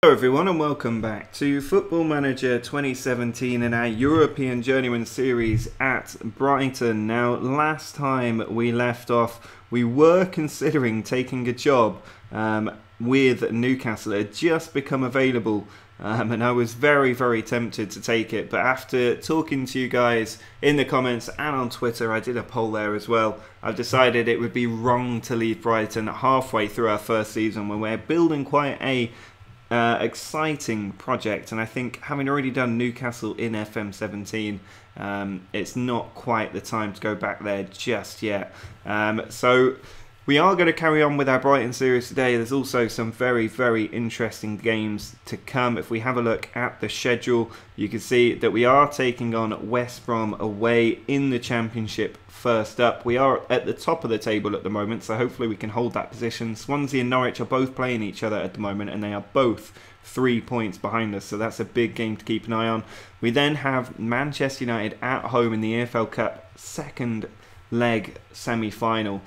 Hello everyone and welcome back to Football Manager 2017 in our European Journeyman series at Brighton. Now, last time we left off, we were considering taking a job with Newcastle. It had just become available and I was very tempted to take it, but after talking to you guys in the comments and on Twitter, I did a poll there as well, I've decided it would be wrong to leave Brighton halfway through our first season when we're building quite a exciting project, and I think having already done Newcastle in FM17, it's not quite the time to go back there just yet. So we are going to carry on with our Brighton series today. There's also some very interesting games to come. If we have a look at the schedule, you can see that we are taking on West Brom away in the Championship first up. We are at the top of the table at the moment, so hopefully we can hold that position. Swansea and Norwich are both playing each other at the moment, and they are both 3 points behind us, so that's a big game to keep an eye on. We then have Manchester United at home in the EFL Cup second leg semi-final.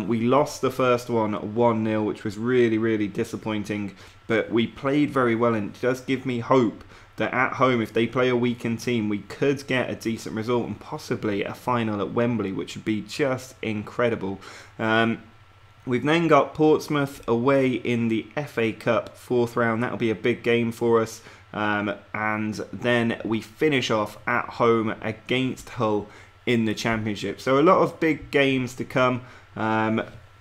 We lost the first one 1-0, which was really disappointing, but we played very well, and it does give me hope that at home, if they play a weakened team, we could get a decent result and possibly a final at Wembley, which would be just incredible. We've then got Portsmouth away in the FA Cup fourth round. That'll be a big game for us. And then we finish off at home against Hull in the Championship. So a lot of big games to come.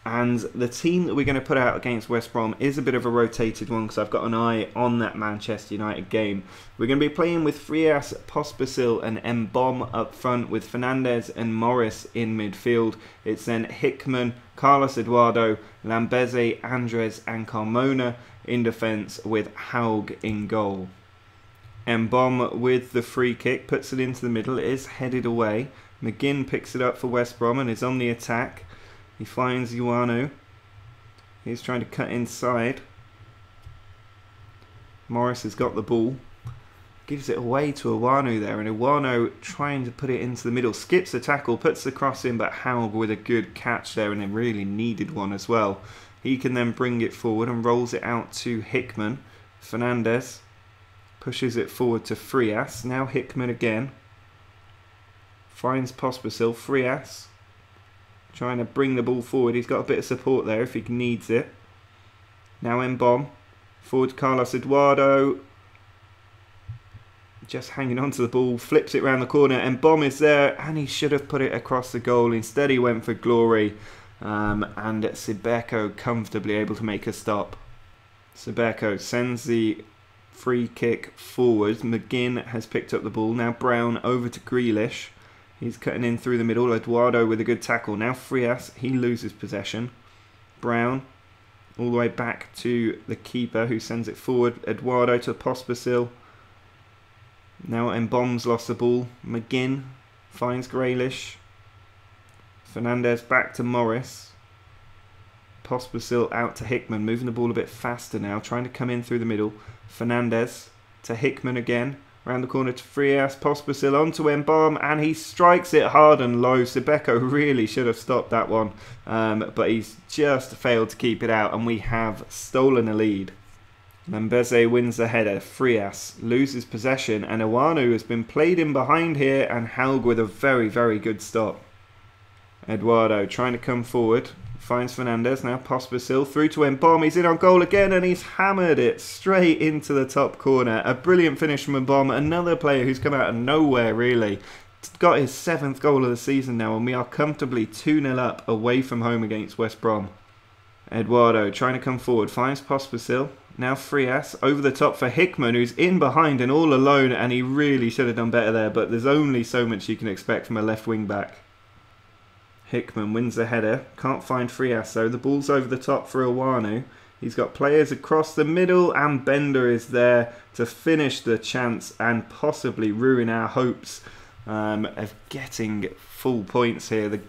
And the team that we're going to put out against West Brom is a bit of a rotated one because I've got an eye on that Manchester United game. We're going to be playing with Frias, Pospisil and Mbom up front, with Fernandez and Morris in midfield. It's then Hickman, Carlos Eduardo, Lambeze, Andres and Carmona in defence, with Haug in goal. Mbom with the free kick, puts it into the middle, it is headed away. McGinn picks it up for West Brom and is on the attack. He finds Ioanu. He's trying to cut inside. Morris has got the ball. Gives it away to Ioanu there, and Ioanu trying to put it into the middle. Skips the tackle, puts the cross in, but Haug with a good catch there, and a really needed one as well. He can then bring it forward and rolls it out to Hickman. Fernandez pushes it forward to Frias. Now Hickman again. Finds Pospisil. Frias trying to bring the ball forward. He's got a bit of support there if he needs it. Now Mbom. Forward to Carlos Eduardo. Just hanging on to the ball. Flips it round the corner. Mbom is there, and he should have put it across the goal. Instead he went for glory. And Sibeko comfortably able to make a stop. Sibeko sends the free kick forward. McGinn has picked up the ball. Now Brown over to Grealish. He's cutting in through the middle. Eduardo with a good tackle. Now Frias, he loses possession. Brown all the way back to the keeper, who sends it forward. Eduardo to Pospisil. Now Mbom's lost the ball. McGinn finds Grealish. Fernandez back to Morris. Pospisil out to Hickman, moving the ball a bit faster now, trying to come in through the middle. Fernandez to Hickman again. Round the corner to Frias, Pospisil onto Mbom, and he strikes it hard and low. Sibeko really should have stopped that one, but he's just failed to keep it out, and we have stolen a lead. Lambeze wins the header. Frias loses possession, and Ioanu has been played in behind here, and Haug with a very good stop. Eduardo trying to come forward. Finds Fernandez, now Pospisil through to Mbom. He's in on goal again, and he's hammered it straight into the top corner. A brilliant finish from Mbom, another player who's come out of nowhere really. Got his 7th goal of the season now, and we are comfortably 2-0 up away from home against West Brom. Eduardo trying to come forward, finds Pospisil. Now Frias over the top for Hickman, who's in behind and all alone, and he really should have done better there, but there's only so much you can expect from a left wing back. Hickman wins the header. Can't find Frias though. The ball's over the top for Ioanu. He's got players across the middle, and Bender is there to finish the chance and possibly ruin our hopes of getting full points here. The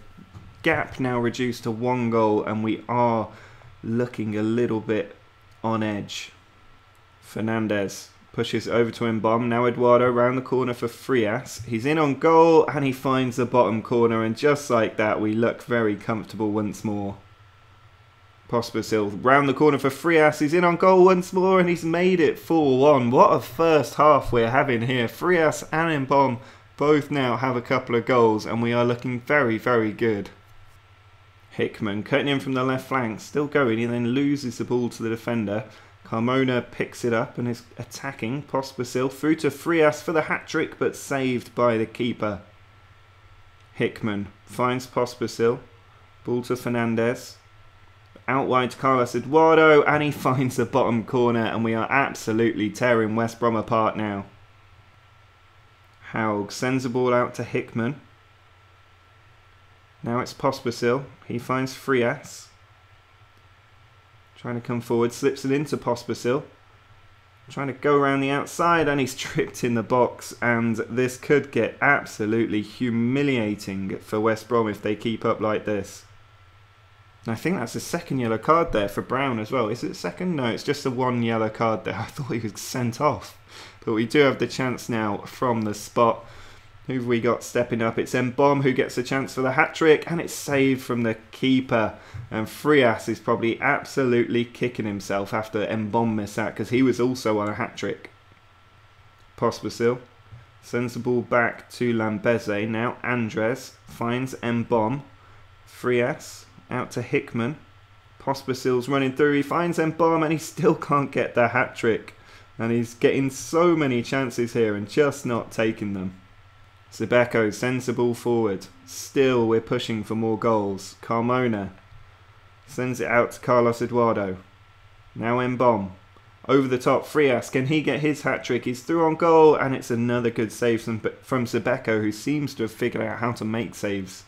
gap now reduced to 1 goal, and we are looking a little bit on edge. Fernandez pushes over to Mbom. Now Eduardo round the corner for Frias. He's in on goal, and he finds the bottom corner, and just like that we look very comfortable once more. Pospisil round the corner for Frias. He's in on goal once more and he's made it 4-1. What a first half we're having here. Frias and Brom both now have a couple of goals and we are looking very, very good. Hickman cutting in from the left flank, still going. He then loses the ball to the defender. Carmona picks it up and is attacking. Pospisil through to Frias for the hat-trick, but saved by the keeper. Hickman finds Pospisil. Ball to Fernandez. Out wide to Carlos Eduardo, and he finds the bottom corner, and we are absolutely tearing West Brom apart now. Haug sends the ball out to Hickman. Now it's Pospisil. He finds Frias. Trying to come forward, slips it into Pospisil. Trying to go around the outside, and he's tripped in the box, and this could get absolutely humiliating for West Brom if they keep up like this. I think that's the second yellow card there for Brown as well. Is it second? No, it's just the one yellow card there. I thought he was sent off. But we do have the chance now from the spot. Who have we got stepping up? It's Brom who gets a chance for the hat-trick, and it's saved from the keeper. And Frias is probably absolutely kicking himself after Brom missed that, because he was also on a hat-trick. Pospisil sends the ball back to Lambeze. Now Andres finds Brom. Frias out to Hickman. Pospisil's running through. He finds Brom and he still can't get the hat-trick. And he's getting so many chances here and just not taking them. Zibeko sends the ball forward. Still we're pushing for more goals. Carmona sends it out to Carlos Eduardo. Now Brom. Over the top, Frias, can he get his hat-trick? He's through on goal, and it's another good save from Zibeko, who seems to have figured out how to make saves.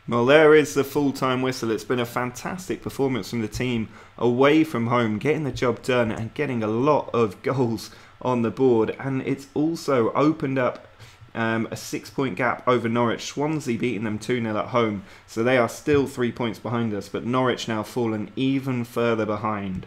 Well, there is the full-time whistle. It's been a fantastic performance from the team away from home, getting the job done and getting a lot of goals on the board. And it's also opened up a 6-point gap over Norwich. Swansea beating them 2-0 at home, so they are still 3 points behind us, but Norwich now fallen even further behind.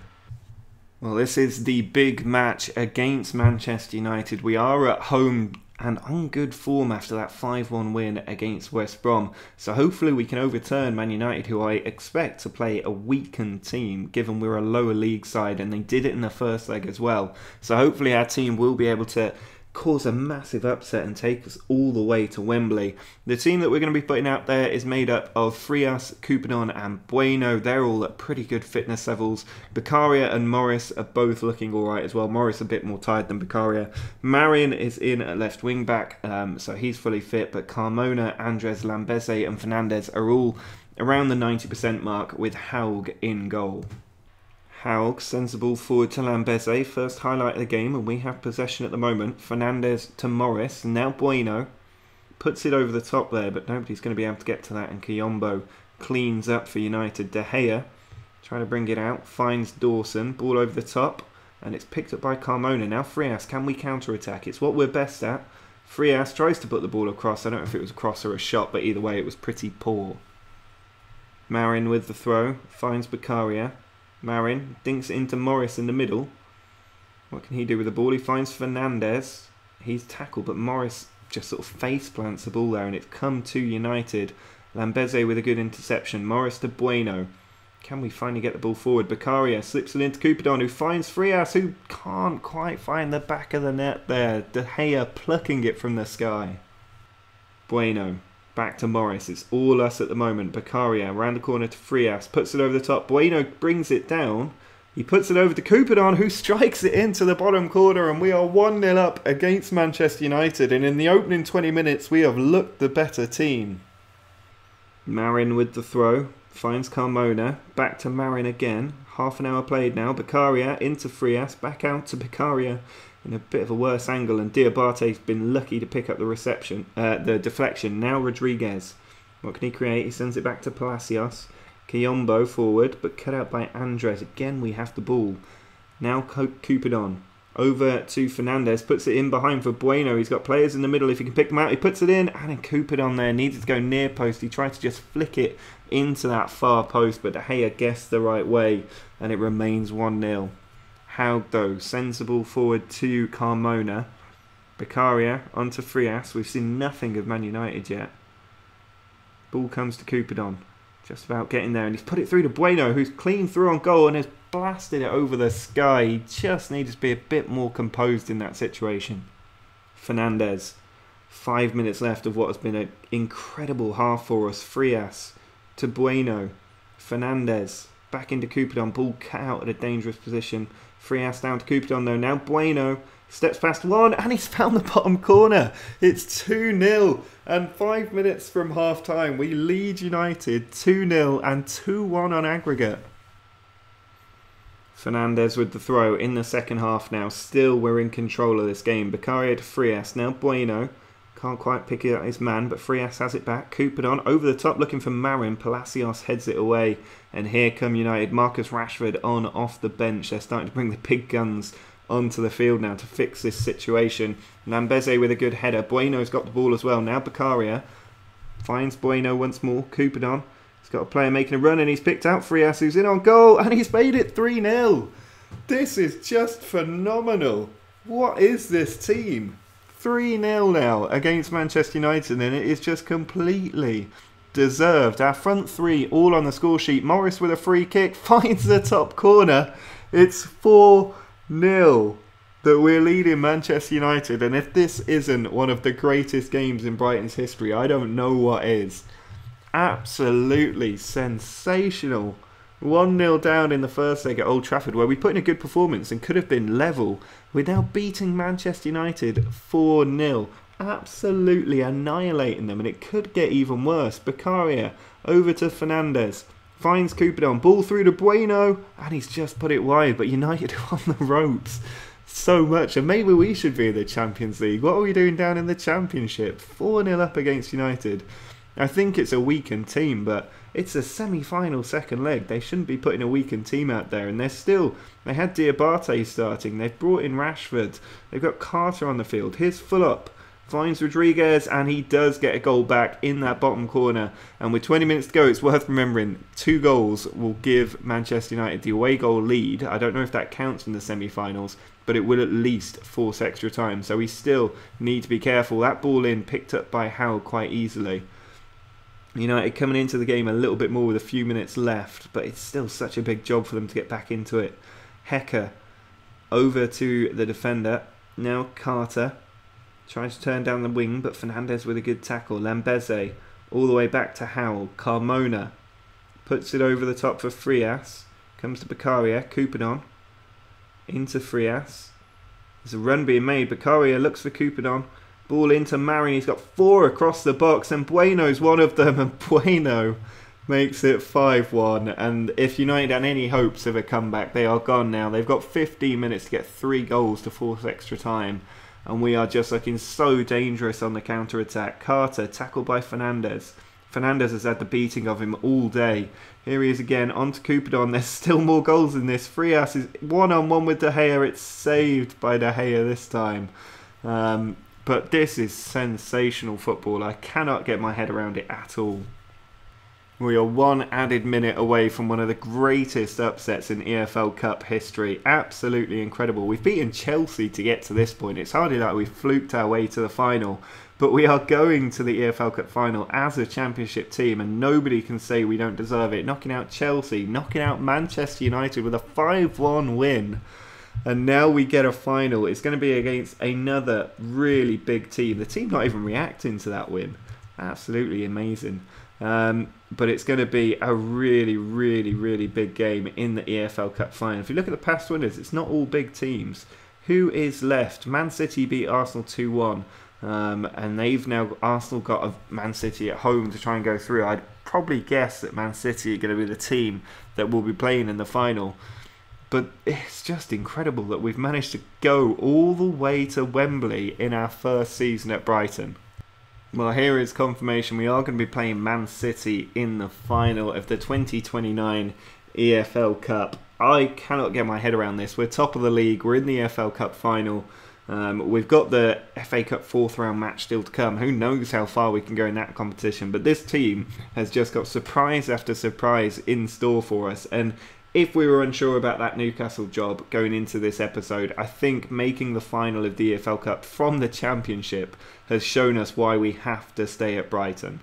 Well, this is the big match against Manchester United. We are at home and on good form after that 5-1 win against West Brom. So hopefully we can overturn Man United, who I expect to play a weakened team, given we're a lower league side, and they did it in the first leg as well. So hopefully our team will be able to cause a massive upset and take us all the way to Wembley. The team that we're going to be putting out there is made up of Frias, Coupadon and Bueno. They're all at pretty good fitness levels. Beccaria and Morris are both looking alright as well. Morris a bit more tired than Beccaria. Marion is in at left wing back, so he's fully fit, but Carmona, Andres, Lambeze and Fernandez are all around the 90% mark, with Haug in goal. Haug sends the ball forward to Lambeze, first highlight of the game, and we have possession at the moment. Fernandez to Morris, now Bueno. Puts it over the top there, but nobody's going to be able to get to that, and Kiyombo cleans up for United. De Gea trying to bring it out, finds Dawson, ball over the top, and it's picked up by Carmona. Now Frias, can we counter-attack? It's what we're best at. Frias tries to put the ball across. I don't know if it was a cross or a shot, but either way it was pretty poor. Marin with the throw, finds Beccaria. Marin dinks it into Morris in the middle. What can he do with the ball? He finds Fernandez. He's tackled, but Morris just sort of face plants the ball there, and it's come to United. Lambeze with a good interception. Morris to Bueno. Can we finally get the ball forward? Beccaria slips it into Coupadon, who finds Frias, who can't quite find the back of the net there. De Gea plucking it from the sky. Bueno. Back to Morris. It's all us at the moment. Beccaria round the corner to Frias. Puts it over the top. Bueno brings it down. He puts it over to Coupadon, who strikes it into the bottom corner. And we are 1-0 up against Manchester United. And in the opening 20 minutes, we have looked the better team. Marin with the throw. Finds Carmona. Back to Marin again. Half an hour played now. Beccaria into Frias. Back out to Beccaria in a bit of a worse angle, and Diabate's been lucky to pick up the deflection. Now Rodriguez. What can he create? He sends it back to Palacios. Kiyombo forward, but cut out by Andres. Again, we have the ball. Now Coupadon. Over to Fernandez. Puts it in behind for Bueno. He's got players in the middle. If he can pick them out, he puts it in. And then Coupadon there needed to go near post. He tried to just flick it into that far post, but De Gea guessed the right way, and it remains 1-0. Haug, though, sends the ball forward to Carmona. Beccaria onto Frias. We've seen nothing of Man United yet. Ball comes to Coupadon. Just about getting there, and he's put it through to Bueno, who's clean through on goal and has blasted it over the sky. He just needs to be a bit more composed in that situation. Fernandes, 5 minutes left of what has been an incredible half for us. Frias to Bueno. Fernandes back into Coupadon, ball cut out at a dangerous position. Frias down to Coupadon though. Now Bueno steps past one and he's found the bottom corner. It's 2-0 and 5 minutes from half time we lead United 2-0 and 2-1 on aggregate. Fernandes with the throw in the second half now. Still we're in control of this game. Beccaria to Frias. Now Bueno. Can't quite pick it out his man, but Frias has it back. Coupadon over the top looking for Marin. Palacios heads it away. And here come United. Marcus Rashford on off the bench. They're starting to bring the big guns onto the field now to fix this situation. Lambeze with a good header. Bueno's got the ball as well. Now Beccaria finds Bueno once more. Coupadon. He's got a player making a run and he's picked out Frias, who's in on goal, and he's made it 3-0. This is just phenomenal. What is this team? 3-0 now against Manchester United, and it is just completely deserved. Our front three all on the score sheet. Morris with a free kick finds the top corner. It's 4-0 that we're leading Manchester United, and if this isn't one of the greatest games in Brighton's history, I don't know what is. Absolutely sensational. 1-0 down in the first leg at Old Trafford, where we put in a good performance and could have been level. We're now beating Manchester United 4-0. Absolutely annihilating them, and it could get even worse. Beccaria over to Fernandes. Finds Coupadon. Ball through to Bueno, and he's just put it wide, but United are on the ropes so much, and maybe we should be in the Champions League. What are we doing down in the Championship? 4-0 up against United. I think it's a weakened team, but it's a semi-final second leg. They shouldn't be putting a weakened team out there. And they had Diabate starting. They've brought in Rashford. They've got Carter on the field. Here's Fulop. Finds Rodriguez, and he does get a goal back in that bottom corner. And with 20 minutes to go, it's worth remembering 2 goals will give Manchester United the away goal lead. I don't know if that counts in the semi-finals, but it will at least force extra time. So we still need to be careful. That ball in picked up by Howe quite easily. United coming into the game a little bit more with a few minutes left, but it's still such a big job for them to get back into it. Hecker over to the defender. Now Carter tries to turn down the wing, but Fernandes with a good tackle. Lambeze all the way back to Howell. Carmona puts it over the top for Frias. Comes to Beccaria. Coupadon into Frias. There's a run being made. Beccaria looks for Coupadon. Ball into Marin. He's got 4 across the box, and Bueno's one of them, and Bueno makes it 5-1. And if United had any hopes of a comeback, they are gone now. They've got 15 minutes to get 3 goals to force extra time, and we are just looking so dangerous on the counter-attack. Carter tackled by Fernandes. Fernandes has had the beating of him all day. Here he is again, onto Coupadon. There's still more goals in this. Frias is one-on-one with De Gea. It's saved by De Gea this time. But this is sensational football. I cannot get my head around it at all. We are 1 added minute away from one of the greatest upsets in EFL Cup history. Absolutely incredible. We've beaten Chelsea to get to this point. It's hardly like we've fluked our way to the final. But we are going to the EFL Cup final as a championship team, and nobody can say we don't deserve it. Knocking out Chelsea, knocking out Manchester United with a 5-1 win. And now we get a final. It's going to be against another really big team. The team not even reacting to that win. Absolutely amazing. But it's going to be a really, really, really big game in the EFL Cup final. If you look at the past winners, it's not all big teams. Who is left? Man City beat Arsenal 2-1. And Arsenal got Man City at home to try and go through. I'd probably guess that Man City are going to be the team that will be playing in the final. But it's just incredible that we've managed to go all the way to Wembley in our first season at Brighton. Well, here is confirmation. We are going to be playing Man City in the final of the 2029 EFL Cup. I cannot get my head around this. We're top of the league. We're in the EFL Cup final. We've got the FA Cup 4th round match still to come. Who knows how far we can go in that competition. But this team has just got surprise after surprise in store for us. And if we were unsure about that Newcastle job going into this episode, I think making the final of the EFL Cup from the Championship has shown us why we have to stay at Brighton.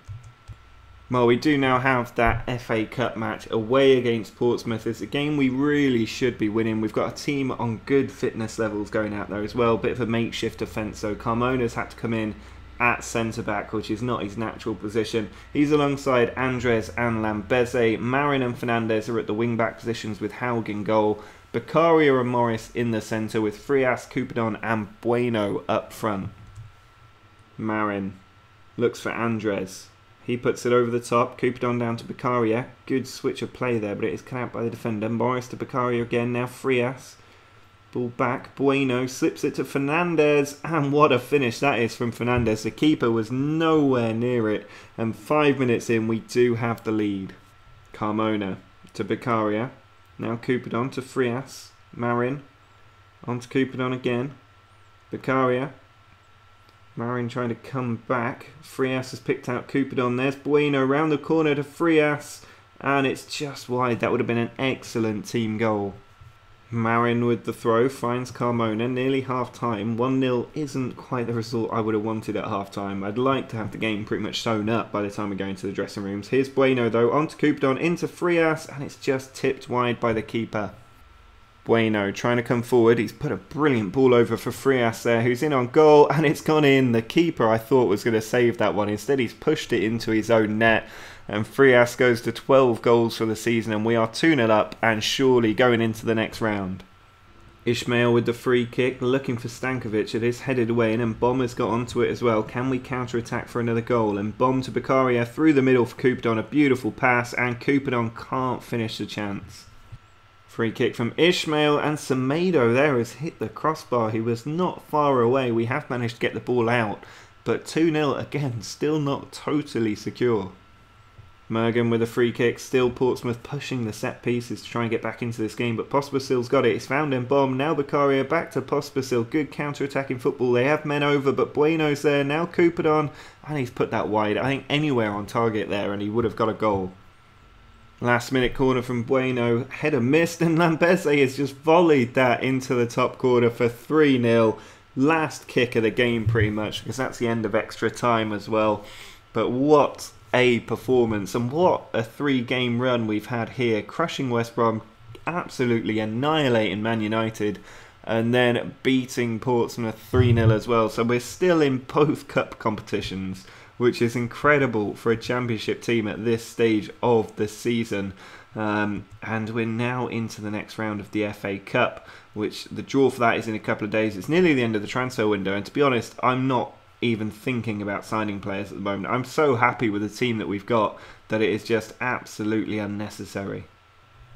Well, we do now have that FA Cup match away against Portsmouth. It's a game we really should be winning. We've got a team on good fitness levels going out there as well. Bit of a makeshift defence, so Carmona's had to come in at centre-back, which is not his natural position. He's alongside Andres and Lambeze. Marin and Fernandez are at the wing-back positions with Haug in goal. Beccaria and Morris in the centre with Frias, Coupadon and Bueno up front. Marin looks for Andres. He puts it over the top. Coupadon down to Beccaria. Good switch of play there, but it is cut out by the defender. Morris to Beccaria again. Now Frias. Ball back. Bueno slips it to Fernandez. And what a finish that is from Fernandez. The keeper was nowhere near it. And 5 minutes in, we do have the lead. Carmona to Beccaria. Now Coupadon to Frias. Marin. On to Coupadon again. Beccaria. Marin trying to come back. Frias has picked out Coupadon. There's Bueno round the corner to Frias. And it's just wide. That would have been an excellent team goal. Marin with the throw finds Carmona. Nearly half time. 1-0 isn't quite the result I would have wanted at half time. I'd like to have the game pretty much sewn up by the time we go into the dressing rooms. Here's Bueno though. On to Coupadon. Into Frias. And it's just tipped wide by the keeper. Bueno trying to come forward. He's put a brilliant ball over for Frias there, who's in on goal, and it's gone in. The keeper, I thought, was going to save that one. Instead, he's pushed it into his own net, and Frias goes to 12 goals for the season, and we are 2-0 up and surely going into the next round. Ismail with the free kick, looking for Stankovic. It is headed away, and then Brom has got onto it as well. Can we counter-attack for another goal? And Brom to Beccaria through the middle for Coupadon. A beautiful pass, and Coupadon can't finish the chance. Free kick from Ismail, and Semedo there has hit the crossbar. He was not far away. We have managed to get the ball out, but 2-0 again, still not totally secure. Mergen with a free kick, still Portsmouth pushing the set pieces to try and get back into this game, but Pospisil's got it. It's found in Brom, now Beccaria back to Pospisil. Good counter-attacking football. They have men over, but Bueno's there. Now Coupadon, and he's put that wide. I think anywhere on target there, and he would have got a goal. Last minute corner from Bueno, header missed, and Lambeze has just volleyed that into the top corner for 3-0. Last kick of the game pretty much, because that's the end of extra time as well. But what a performance, and what a 3-game run we've had here. Crushing West Brom, absolutely annihilating Man United, and then beating Portsmouth 3-0 as well. So we're still in both cup competitions, which is incredible for a championship team at this stage of the season. And we're now into the next round of the FA Cup, which the draw for that is in a couple of days. It's nearly the end of the transfer window, and to be honest, I'm not even thinking about signing players at the moment. I'm so happy with the team that we've got that it is just absolutely unnecessary.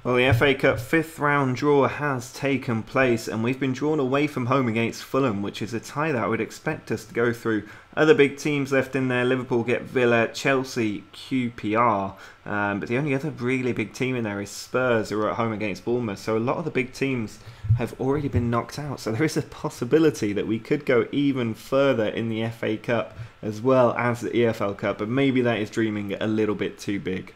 Well, the FA Cup 5th round draw has taken place, and we've been drawn away from home against Fulham, which is a tie that I would expect us to go through. Other big teams left in there: Liverpool get Villa, Chelsea, QPR, but the only other really big team in there is Spurs, who are at home against Bournemouth. So a lot of the big teams have already been knocked out, so there is a possibility that we could go even further in the FA Cup as well as the EFL Cup, but maybe that is dreaming a little bit too big.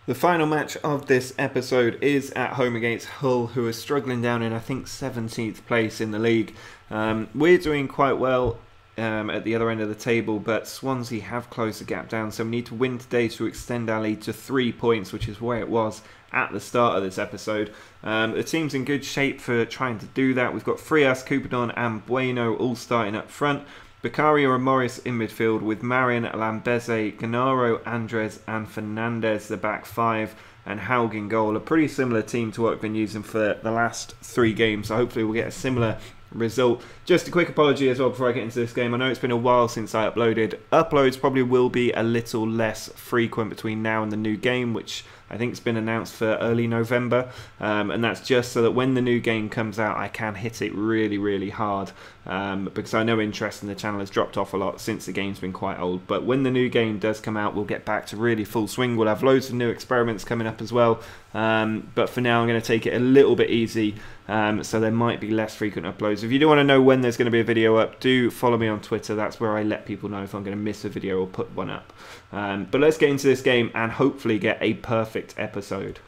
The final match of this episode is at home against Hull, who are struggling down in, I think, 17th place in the league. We're doing quite well at the other end of the table, but Swansea have closed the gap down, so we need to win today to extend our lead to 3 points, which is where it was at the start of this episode. The team's in good shape for trying to do that. We've got Frias, Coupadon and Bueno all starting up front. Beccaria and Morris in midfield with Marin, Lambeze, Gennaro, Andres and Fernandez, the back five, and Haug in goal. A pretty similar team to what we've been using for the last 3 games, so hopefully we'll get a similar result. Just a quick apology as well before I get into this game. I know it's been a while since I uploaded. Uploads probably will be a little less frequent between now and the new game, which I think it's been announced for early November, and that's just so that when the new game comes out I can hit it really, really hard, because I know interest in the channel has dropped off a lot since the game's been quite old. But when the new game does come out, we'll get back to really full swing. We'll have loads of new experiments coming up as well, but for now I'm going to take it a little bit easy, so there might be less frequent uploads. If you do want to know when there's going to be a video up, do follow me on Twitter. That's where I let people know if I'm going to miss a video or put one up. But let's get into this game and hopefully get a perfect episode.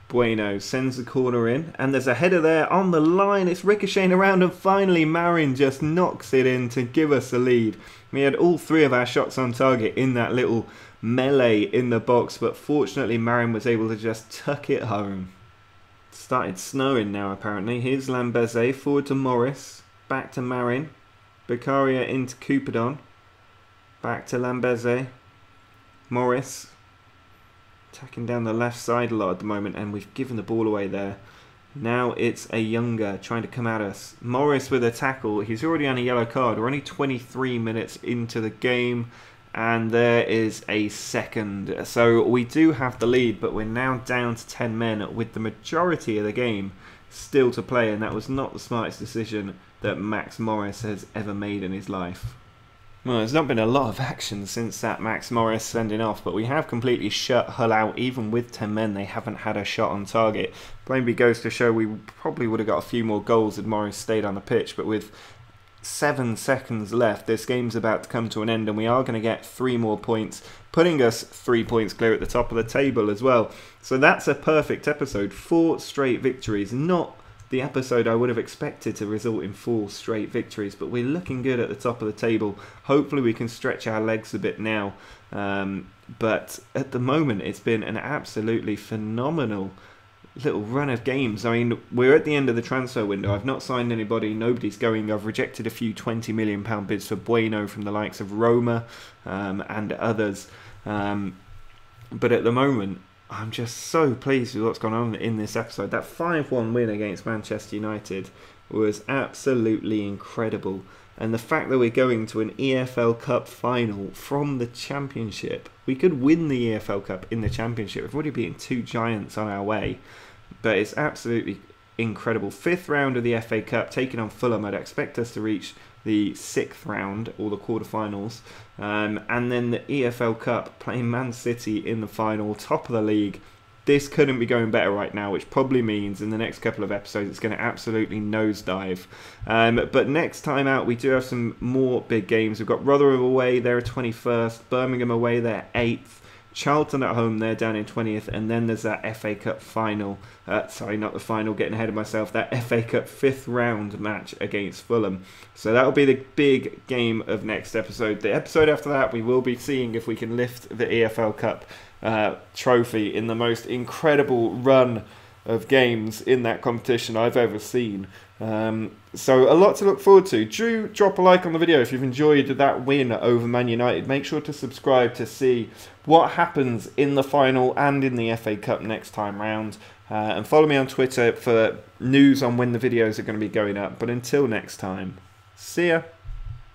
Bueno sends the corner in, and there's a header there on the line. It's ricocheting around, and finally Marin just knocks it in to give us the lead. We had all 3 of our shots on target in that little melee in the box, but fortunately Marin was able to just tuck it home. Started snowing now apparently. Here's Lambeze, forward to Morris, back to Marin, Beccaria into Coupadon, back to Lambeze, Morris, attacking down the left side a lot at the moment, and we've given the ball away there. Now it's a Younger trying to come at us. Morris with a tackle. He's already on a yellow card. We're only 23 minutes into the game, and there is a second. So we do have the lead, but we're now down to 10 men with the majority of the game still to play, and that was not the smartest decision that Max Morris has ever made in his life. Well, there's not been a lot of action since that Max Morris sending off, but we have completely shut Hull out. Even with 10 men, they haven't had a shot on target. Maybe goes to show we probably would have got a few more goals had Morris stayed on the pitch, but with 7 seconds left, this game's about to come to an end, and we are going to get 3 more points, putting us 3 points clear at the top of the table as well. So that's a perfect episode. 4 straight victories. Not the episode I would have expected to result in 4 straight victories, but we're looking good at the top of the table. Hopefully we can stretch our legs a bit now, but at the moment it's been an absolutely phenomenal little run of games. I mean, we're at the end of the transfer window. I've not signed anybody, nobody's going. I've rejected a few £20 million bids for Bueno from the likes of Roma and others, but at the moment I'm just so pleased with what's gone on in this episode. That 5-1 win against Manchester United was absolutely incredible. And the fact that we're going to an EFL Cup final from the Championship. We could win the EFL Cup in the Championship. We've already beaten 2 giants on our way. But it's absolutely incredible. 5th round of the FA Cup, taking on Fulham. I'd expect us to reach the 6th round, or the quarterfinals, and then the EFL Cup, playing Man City in the final, top of the league. This couldn't be going better right now, which probably means in the next couple of episodes it's going to absolutely nosedive. But next time out we do have some more big games. We've got Rotherham away, they're 21st, Birmingham away, they're 8th, Charlton at home, they're down in 20th, and then there's that FA Cup final, sorry, not the final, getting ahead of myself, that FA Cup 5th round match against Fulham. So that'll be the big game of next episode. The episode after that, we will be seeing if we can lift the EFL Cup trophy in the most incredible run of games in that competition I've ever seen. So a lot to look forward to. Do drop a like on the video if you've enjoyed that win over Man United. Make sure to subscribe to see what happens in the final and in the FA Cup next time round. And follow me on Twitter for news on when the videos are going to be going up. But until next time, see ya.